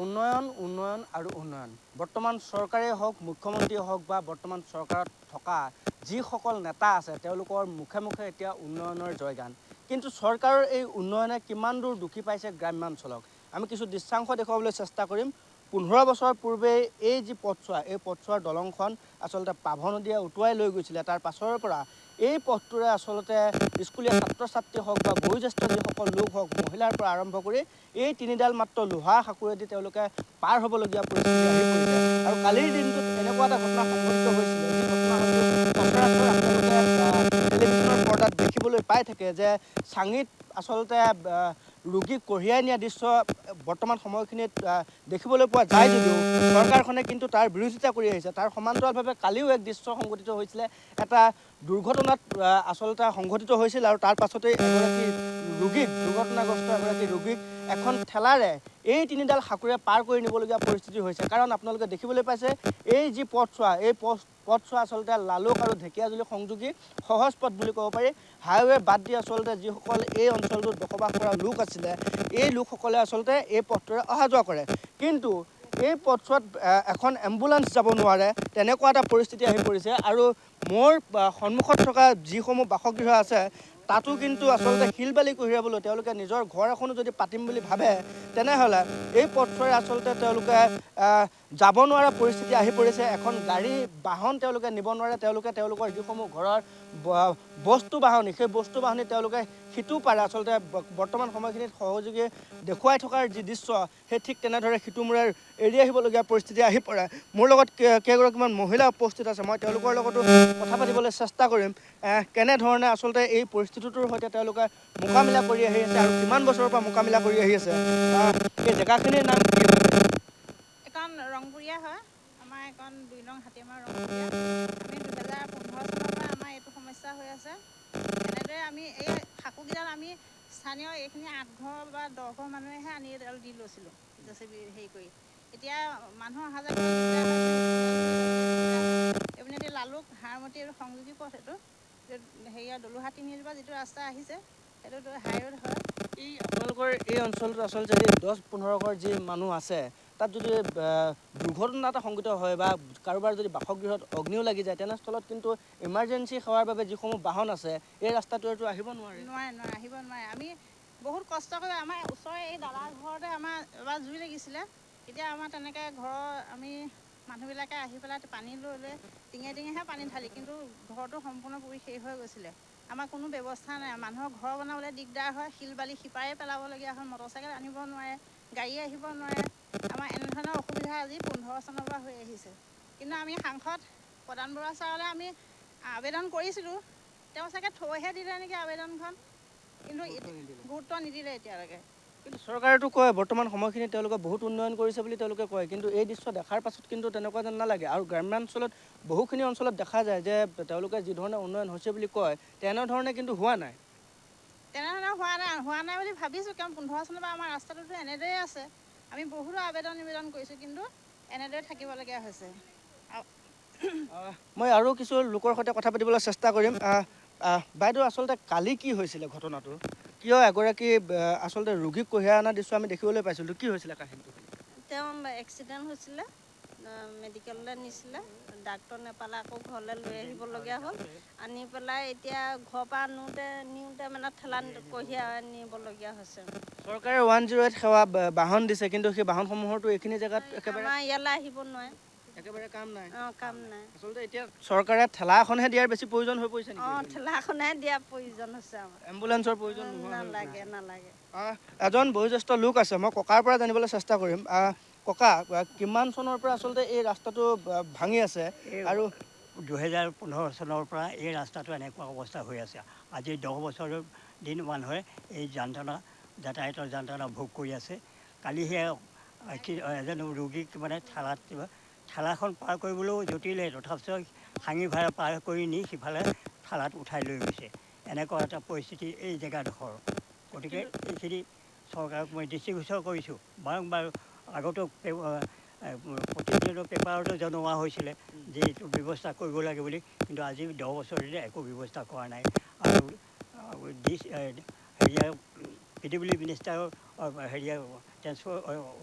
উন্নয়ন উন্নয়ন আৰু উন্নয়ন বৰ্তমান চৰকাৰেই হওক মুখ্যমন্ত্ৰীয়ে হওক বা বৰ্তমান চৰকাৰত থকা যিসকল নেতা আছে তেওঁলোকৰ মুখে মুখে এতিয়া উন্নয়নৰ জয়গান কিন্তু চৰকাৰৰ এই উন্নয়নে কিমান দূৰ দুখী পাইছে গ্ৰাম্যাঞ্চলক আমি কিছু দৃশ্যাংশ দেখুৱাবলৈ চেষ্টা কৰিম 15 বছৰ পূৰ্বে এই যি পথছোৱা এই পথছোৱাৰ দলংখন আচলতে পাভ নদীয়ে উটুৱাই লৈ গৈছিলে তাৰ পাছৰ পৰা এই পথটোৰে আচলতে স্কুলীয়া ছাত্ৰ ছাত্ৰী হওক বা বয়োজ্যেষ্ঠ যিসকল লোক হওক মহিলাৰ পৰা আৰম্ভ কৰি এই তিনিডাল মাত্ৰ লোহা সাঁকোৰেদি তেওঁলোকে পাৰ হ'বলগীয়া পৰিস্থিতি আহি পৰিছে আৰু কালিৰ দিনটোত এনেকুৱা এটা ঘটনা সংঘটিত হৈছিলে যি ঘটনা সচৰাচৰ আপোনালোকে টেলিভিশ্যনৰ পৰ্দাত দেখিবলৈ পাই থাকে যে চাঙিত আচলতে ৰোগীক কঢ়িয়াই নিয়া দৃশ্য বৰ্তমান সময়খিনিত দেখিবলৈ পোৱা যায় যদিও চৰকাৰখনে কিন্তু তাৰ বিৰোধিতা কৰি আহিছে তাৰ সমান্তৰালভাৱে কালিও এক দৃশ্য সংঘটিত হৈছিলে এটা দুৰ্ঘটনাত আচলতে সংঘটিত হৈছিল আৰু তাৰ পাছতেই এগৰাকী ৰোগীক দুৰ্ঘটনাগ্ৰস্ত এগৰাকী ৰোগীক এখন ঠেলাৰে এই তিনিডাল সাঁকোৰে পাৰ কৰি নিবলগীয়া পৰিস্থিতি হৈছে কাৰণ আপোনালোকে দেখিবলৈ পাইছে এই যি পথছোৱা এই পথছোৱা আচলতে লালুক আৰু ঢেকীয়াজুলি সংযোগী সহজ পথ বুলি ক'ব পাৰি হাইৱে বাদ দি আচলতে যিসকল এই অঞ্চলটোত বসবাস কৰা লোক আছিলে এই লোকসকলে আচলতে এই পথটোৰে অহা যোৱা কৰে কিন্তু এই পথছোৱাত এখন এম্বুলেঞ্চ যাব নোৱাৰে তেনেকুৱা এটা পৰিস্থিতি আহি পৰিছে আৰু মোৰ সন্মুখত থকা যিসমূহ বাসগৃহ আছে তাতো কিন্তু আচলতে শিল বালি কঢ়িয়াবলৈ তেওঁলোকে নিজৰ ঘৰ এখনো যদি পাতিম বুলি ভাবে তেনেহ'লে এই পথছোৱাৰে আচলতে তেওঁলোকে যাব নোৱাৰা পৰিস্থিতি আহি পৰিছে এখন গাড়ী বাহন তেওঁলোকে নিব নোৱাৰে তেওঁলোকৰ যিসমূহ ঘৰৰ বস্তু বাহনি সেই বস্তু বাহনি তেওঁলোকে সিটো পাৰে আচলতে বৰ্তমান সময়খিনিত সহযোগী দেখুৱাই থকাৰ যি দৃশ্য সেই ঠিক তেনেদৰে সিটোমূৰে এৰি আহিবলগীয়া পৰিস্থিতি আহি পৰে মোৰ লগত কেইগৰাকীমান মহিলা উপস্থিত আছে মই তেওঁলোকৰ লগতো কথা পাতিবলৈ চেষ্টা কৰিম কেনেধৰণে আচলতে এই পৰিস্থিতিটোৰ সৈতে তেওঁলোকে মোকাবিলা কৰি আহি আছে আৰু কিমান বছৰৰ পৰা মোকাবিলা কৰি আহি আছে এই জেগাখিনিৰ নাম কি এখন ৰংপুৰীয়া হয় আমাৰ এখন 2 নং হাতীমাৰ ৰংপুৰীয়া আমি 2015 চনৰ পৰা আমাৰ এইটো সমস্যা হৈ আছে এনেদৰে আমি এই সাঁকোকেইডাল আমি স্থানীয় এইখিনি 8 ঘৰ বা 10 ঘৰ মানুহেহে আনি এডাল দি লৈছিলোঁ জেচিবি হেৰি কৰি এতিয়া মানুহ অহা যোৱা এইপিনেদি লালুক হাৰমতি আৰু সংযোগী পথ এইটো হেৰিয়া দলুহা তিনিআলিৰ পৰা যিটো ৰাস্তা আহিছে সেইটো হাইৰোড হয় এই আপোনালোকৰ এই অঞ্চলটোত আচলতে যদি 10-15 ঘৰ যি মানুহ আছে তাত যদি দুৰ্ঘটনা এটা সংঘটিত হয় বা কাৰোবাৰ যদি বাসগৃহত অগ্নিও লাগি যায় তেনেস্থলত কিন্তু ইমাৰ্জেঞ্চি সেৱাৰ বাবে যিসমূহ বাহন আছে এই ৰাস্তাটোৱেতো আহিব নোৱাৰে আহিব নোৱাৰে আমি বহুত কষ্ট কৰি আমাৰ ওচৰৰে এই দাদাৰ ঘৰতে আমাৰ এবাৰ জুই লাগিছিলে এতিয়া আমাৰ তেনেকৈ ঘৰৰ আমি মানুহবিলাকে আহি পেলাই পানী লৈ টিঙেহে পানী ঢালি কিন্তু ঘৰটো সম্পূৰ্ণ পুৰি শেষ হৈ গৈছিলে আমাৰ কোনো ব্যৱস্থা নাই মানুহৰ ঘৰ বনাবলৈ দিগদাৰ হয় শিল বালি সিপাৰে পেলাবলগীয়া হয় মটৰচাইকেল আনিব নোৱাৰে গাড়ী আহিব নোৱাৰে আমাৰ এনেধৰণৰ অসুবিধা আজি 15 চনৰ পৰা হৈ আহিছে কিন্তু আমি সাংসদ প্ৰধান বৰুৱা ছাৰলৈ আমি আবেদন কৰিছিলোঁ তেওঁ চাগে থৈহে দিলে নেকি আবেদনখন কিন্তু গুৰুত্ব নিদিলে এতিয়ালৈকে কিন্তু চৰকাৰেতো কয় বৰ্তমান সময়খিনিত তেওঁলোকে বহুত উন্নয়ন কৰিছে বুলি তেওঁলোকে কয় কিন্তু এই দৃশ্য দেখাৰ পাছত কিন্তু তেনেকুৱা যেন নালাগে আৰু গ্ৰাম্যাঞ্চলত বহুখিনি অঞ্চলত দেখা যায় যে তেওঁলোকে যিধৰণে উন্নয়ন হৈছে বুলি কয় তেনেধৰণে কিন্তু হোৱা নাই তেনেধৰণে হোৱা নাই বুলি ভাবিছোঁ কাৰণ 15 চনৰ পৰা আমাৰ ৰাস্তাটোতো এনেদৰেই আছে আমি বহুতো নিবেদন কৰিছোঁ কিন্তু এনেদৰে থাকিবলগীয়া হৈছে মই আৰু কিছু লোকৰ সৈতে কথা পাতিবলৈ চেষ্টা কৰিম বাইদেউ আচলতে কালি কি হৈছিলে ঘটনাটো কিয় এগৰাকী আচলতে ৰোগীক কঢ়িয়াই অনা দৃশ্য আমি দেখিবলৈ পাইছিলোঁ কি হৈছিলে কাহিনীটো তেওঁ এক্সিডেণ্ট হৈছিলে মেডিকেললৈ নিছিলে ডাক্তৰ নাপালে আকৌ ঘৰলৈ লৈ আহিবলগীয়া হ'ল আনি পেলাই এতিয়া ঘৰৰ পৰা নিওঁতে মানে ঠেলা কঢ়িয়াই নিবলগীয়া হৈছে চৰকাৰে 108 সেৱা বাহন দিছে কিন্তু সেই বাহনসমূহৰতো এইখিনি জেগাত একেবাৰে আমাৰ ইয়ালৈ আহিব নোৱাৰে একেবাৰে কাম নাই কাম নাই আচলতে এতিয়া চৰকাৰে ঠেলা এখনহে দিয়াৰ বেছি প্ৰয়োজন হৈ পৰিছে নেকি ঠেলা এখনহে দিয়াৰ প্ৰয়োজন হৈছে আমাৰ এম্বুলেঞ্চৰ প্ৰয়োজন নালাগে এজন বয়োজ্যেষ্ঠ লোক আছে মই ককাৰ পৰা জানিবলৈ চেষ্টা কৰিম ককা কিমান চনৰ পৰা আচলতে এই ৰাস্তাটো ভাঙি আছে আৰু 2015 চনৰ পৰা এই ৰাস্তাটো এনেকুৱা অৱস্থা হৈ আছে আজি 10 বছৰৰ দিন মানুহে এই যাতায়াতৰ যন্ত্ৰণা ভোগ কৰি আছে কালিহে এজন ৰোগীক মানে ঠেলাখন পাৰ কৰিবলৈও জটিলে তথাপিও হাঙি ভাড়া পাৰ কৰি নি সিফালে ঠেলাত উঠাই লৈ গৈছে এনেকুৱা এটা পৰিস্থিতি এই জেগাডোখৰ গতিকে এইখিনি চৰকাৰক মই দৃষ্টিগোচৰ কৰিছোঁ বাৰম্বাৰ আগতো প্ৰতিদিনৰ পেপাৰতো জনোৱা হৈছিলে যে এইটো ব্যৱস্থা কৰিব লাগে বুলি কিন্তু আজি 10 বছৰতে একো ব্যৱস্থা কৰা নাই আৰু হেৰিয়াৰ PWD মিনিষ্টাৰৰ হেৰিয়াৰ ট্ৰেন্সফাৰ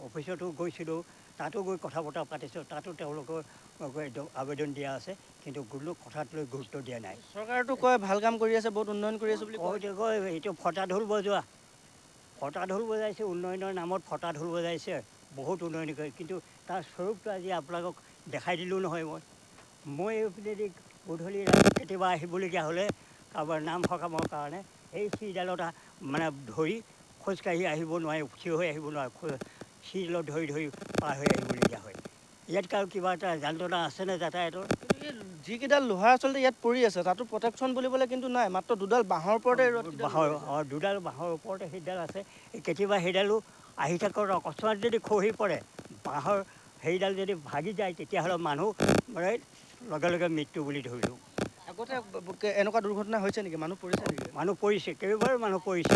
অফিচতো গৈছিলোঁ, তাতো গৈ কথা বতৰা পাতিছোঁ, তাতো তেওঁলোকৰ আবেদন দিয়া আছে, কিন্তু কোনো কথাত লৈ গুৰুত্ব দিয়া নাই। চৰকাৰেতো কয় ভাল কাম কৰি আছে, বহুত উন্নয়ন কৰি আছে বুলি কয়। কয় এইটো ফটা ঢোল বজোৱা, ফটা ঢোল বজাইছে, উন্নয়নৰ নামত ফটা ঢোল বজাইছে, বহুত উন্নয়ন কৰে, কিন্তু তাৰ স্বৰূপটো আজি আপোনালোকক দেখাই দিলোঁ নহয়। মই এইপিনেদি গধূলি কেতিয়াবা আহিবলগীয়া হ'লে কাৰোবাৰ নাম সকামৰ কাৰণে এই চিৰিডালত মানে ধৰি খোজকাঢ়ি আহিব নোৱাৰে, থিয় হৈ আহিব নোৱাৰে, চিৰিডালত ধৰি ধৰি পাৰ হৈ আহিবলগীয়া হয়। ইয়াত কাৰো কিবা এটা যন্ত্ৰণা আছেনে যাতায়াতৰ? কিন্তু এই যিকেইডাল লোহাৰ আচলতে ইয়াত পৰি আছে, তাতো প্ৰটেকশ্যন বুলিবলৈ কিন্তু নাই, মাত্ৰ দুডাল বাঁহৰ ওপৰতে দুডাল বাঁহৰ ওপৰতে সেইডাল আছে। কেতিয়াবা সেইডালো আহি থাকক, অকস্মাত যদি খহি পৰে, বাঁহৰ সেইডাল যদি ভাগি যায়, তেতিয়াহ'লে মানুহ মানে লগে লগে মৃত্যু বুলি ধৰিলোঁ। আগতে এনেকুৱা দুৰ্ঘটনা হৈছে নেকি? মানুহ পৰিছে নেকি? মানুহ পৰিছে, কেইবাৰো মানুহ পৰিছে,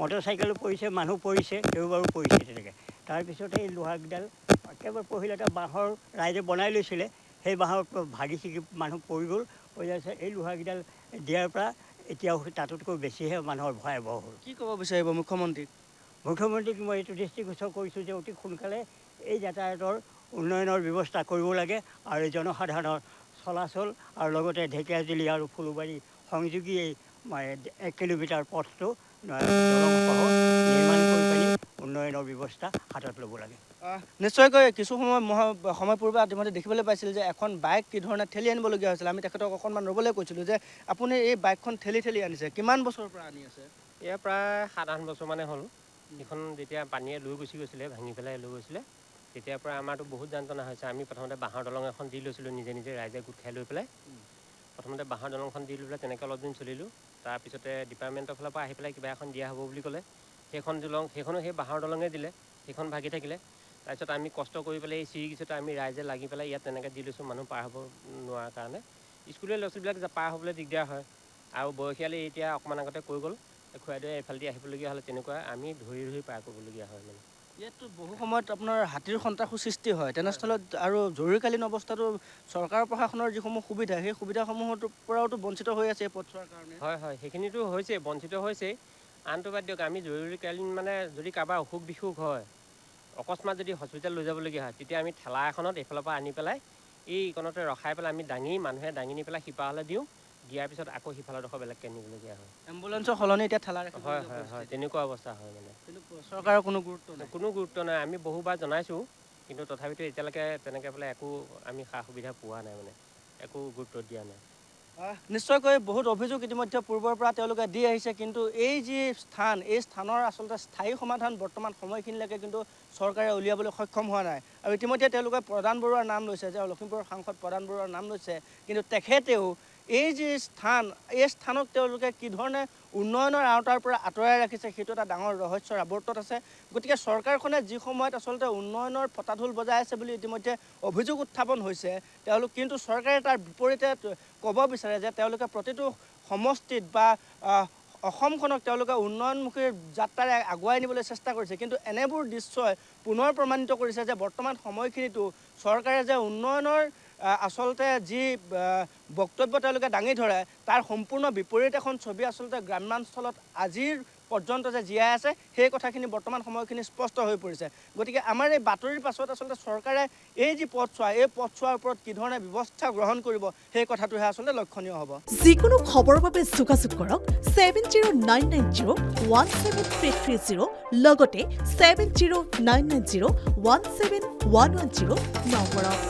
মটৰচাইকেলো পৰিছে, মানুহ পৰিছে, কেইবাৰো পৰিছে তেনেকৈ। তাৰপিছতে এই লোহাৰকেইডাল একেবাৰে পহিলে এটা বাঁহৰ ৰাইজে বনাই লৈছিলে, সেই বাঁহৰ ভাগি ছিগি মানুহ পৰি গ'ল। পৰি আছে এই লোহাৰকেইডাল দিয়াৰ পৰা এতিয়াও তাতোতকৈ বেছিহে মানুহৰ ভয়াৱহ হ'ল। কি ক'ব বিচাৰিব মুখ্যমন্ত্ৰীক? মুখ্যমন্ত্ৰীক মই এইটো দৃষ্টিগোচৰ কৰিছোঁ যে অতি সোনকালে এই যাতায়াতৰ উন্নয়নৰ ব্যৱস্থা কৰিব লাগে, আৰু এই জনসাধাৰণৰ চলাচল আৰু লগতে ঢেকীয়াজুলি আৰু ফুলবাৰী সংযোগী এই 1 কিলোমিটাৰ পথটো দলংসহ নিৰ্মাণ কৰি পানি উন্নয়নৰ ব্যৱস্থা হাতত ল'ব লাগে। নিশ্চয়কৈ কিছু সময় পূৰ্বে ইতিমধ্যে দেখিবলৈ পাইছিল যে এখন বাইক কি ধৰণে ঠেলি আনিবলগীয়া হৈছিল। আমি তেখেতক অকণমান ৰ'বলৈ কৈছিলোঁ যে আপুনি এই বাইকখন ঠেলি ঠেলি আনিছে, কিমান বছৰৰ পৰা আনি আছে? এয়া প্ৰায় 7-8 বছৰ মানে হ'ল। এইখন যেতিয়া পানীয়ে লৈ গুচি গৈছিলে, ভাঙি পেলাই লৈ গৈছিলে, তেতিয়াৰ পৰা আমাৰতো বহুত যন্ত্ৰণা হৈছে। আমি প্ৰথমতে বাঁহৰ দলং এখন দি লৈছিলোঁ, নিজে নিজে ৰাইজে গোট খাই লৈ পেলাই। প্ৰথমতে বাঁহৰ দলংখন দি লৈ পেলাই তেনেকৈ অলপ দিন চলিলোঁ। তাৰপিছতে ডিপাৰ্টমেণ্টৰ ফালৰ পৰা আহি পেলাই কিবা এখন দিয়া হ'ব বুলি ক'লে, সেইখনো সেই বাঁহৰ দলঙে দিলে, সেইখন ভাগি থাকিলে। তাৰপিছত আমি কষ্ট কৰি পেলাই এই চিৰিকিছতে আমি ৰাইজে লাগি পেলাই ইয়াত তেনেকৈ দি লৈছোঁ, মানুহ পাৰ হ'ব নোৱাৰাৰ কাৰণে। স্কুলীয়া ল'ৰা ছোৱালীবিলাক পাৰ হ'বলৈ দিগদাৰ হয়, আৰু বয়সীয়ালে এতিয়া অকণমান আগতে কৈ গ'ল, খুৱাইদেৱে এইফালেদি আহিবলগীয়া হ'লে তেনেকুৱা আমি ধৰি ধৰি পাৰ কৰিবলগীয়া হয়। মানে ইয়াততো বহু সময়ত আপোনাৰ হাতীৰ সন্ত্ৰাসো সৃষ্টি হয়, তেনেস্থলত আৰু জৰুৰীকালীন অৱস্থাতো চৰকাৰ প্ৰশাসনৰ যিসমূহ সুবিধা, সেই সুবিধাসমূহৰ পৰাওতো বঞ্চিত হৈ আছে এই পথছোৱাৰ কাৰণে। হয় হয়, সেইখিনিতো হৈছে, বঞ্চিত হৈছেই। আনটো বাদ দিয়ক, আমি জৰুৰীকালীন মানে যদি কাৰোবাৰ অসুখ বিসুখ হয়, অকস্মাত যদি হস্পিটেল লৈ যাবলগীয়া হয়, তেতিয়া আমি ঠেলা এখনত এইফালৰ পৰা আনি পেলাই এইকণতে ৰখাই পেলাই আমি মানুহে দাঙি নি পেলাই সিপাৰলৈ দিয়াৰ পিছত আকৌ সিফালৰডোখৰ বেলেগকৈ নিবলগীয়া হয়। এম্বুলেঞ্চৰ সলনি এতিয়া ঠেলা ৰাখিব। হয় হয় হয়, তেনেকুৱা অৱস্থা হয়। মানে কিন্তু চৰকাৰৰ কোনো গুৰুত্ব নাই। কোনো গুৰুত্ব নাই। আমি বহুবাৰ জনাইছোঁ, কিন্তু তথাপিতো এতিয়ালৈকে তেনেকৈ বোলে একো আমি সা সুবিধা পোৱা নাই, মানে একো গুৰুত্ব দিয়া নাই। নিশ্চয়কৈ বহুত অভিযোগ ইতিমধ্যে পূৰ্বৰ পৰা তেওঁলোকে দি আহিছে, কিন্তু এই যি স্থান, এই স্থানৰ আচলতে স্থায়ী সমাধান বৰ্তমান সময়খিনিলৈকে কিন্তু চৰকাৰে উলিয়াবলৈ সক্ষম হোৱা নাই। আৰু ইতিমধ্যে তেওঁলোকে প্ৰধান বৰুৱাৰ নাম লৈছে, যে লখিমপুৰৰ সাংসদ প্ৰধান বৰুৱাৰ নাম লৈছে, কিন্তু তেখেতেও এই যি স্থান, এই স্থানক তেওঁলোকে কি ধৰণে উন্নয়নৰ আওতাৰ পৰা আঁতৰাই ৰাখিছে, সেইটো এটা ডাঙৰ ৰহস্যৰ আৱৰ্তত আছে। গতিকে চৰকাৰখনে যি সময়ত আচলতে উন্নয়নৰ ফটাঢোল বজাই আছে বুলি ইতিমধ্যে অভিযোগ উত্থাপন হৈছে, তেওঁলোক কিন্তু চৰকাৰে তাৰ বিপৰীতে ক'ব বিচাৰে যে তেওঁলোকে প্ৰতিটো সমষ্টিত বা অসমখনক তেওঁলোকে উন্নয়নমুখী যাত্ৰাৰে আগুৱাই নিবলৈ চেষ্টা কৰিছে। কিন্তু এনেবোৰ দৃশ্যই পুনৰ প্ৰমাণিত কৰিছে যে বৰ্তমান সময়খিনিতো চৰকাৰে যে উন্নয়নৰ আচলতে যি বক্তব্য তেওঁলোকে দাঙি ধৰে, তাৰ সম্পূৰ্ণ বিপৰীত এখন ছবি আচলতে গ্ৰাম্যাঞ্চলত আজিৰ পৰ্যন্ত যে জীয়াই আছে, সেই কথাখিনি বৰ্তমান সময়খিনি স্পষ্ট হৈ পৰিছে। গতিকে আমাৰ এই বাতৰিৰ পাছত আচলতে চৰকাৰে এই যি পথছোৱা, এই পথছোৱাৰ ওপৰত কি ধৰণে ব্যৱস্থা গ্ৰহণ কৰিব, সেই কথাটোহে আচলতে লক্ষণীয় হ'ব। যিকোনো খবৰৰ বাবে যোগাযোগ কৰক 7099017330 লগতে 7099017110 নম্বৰত।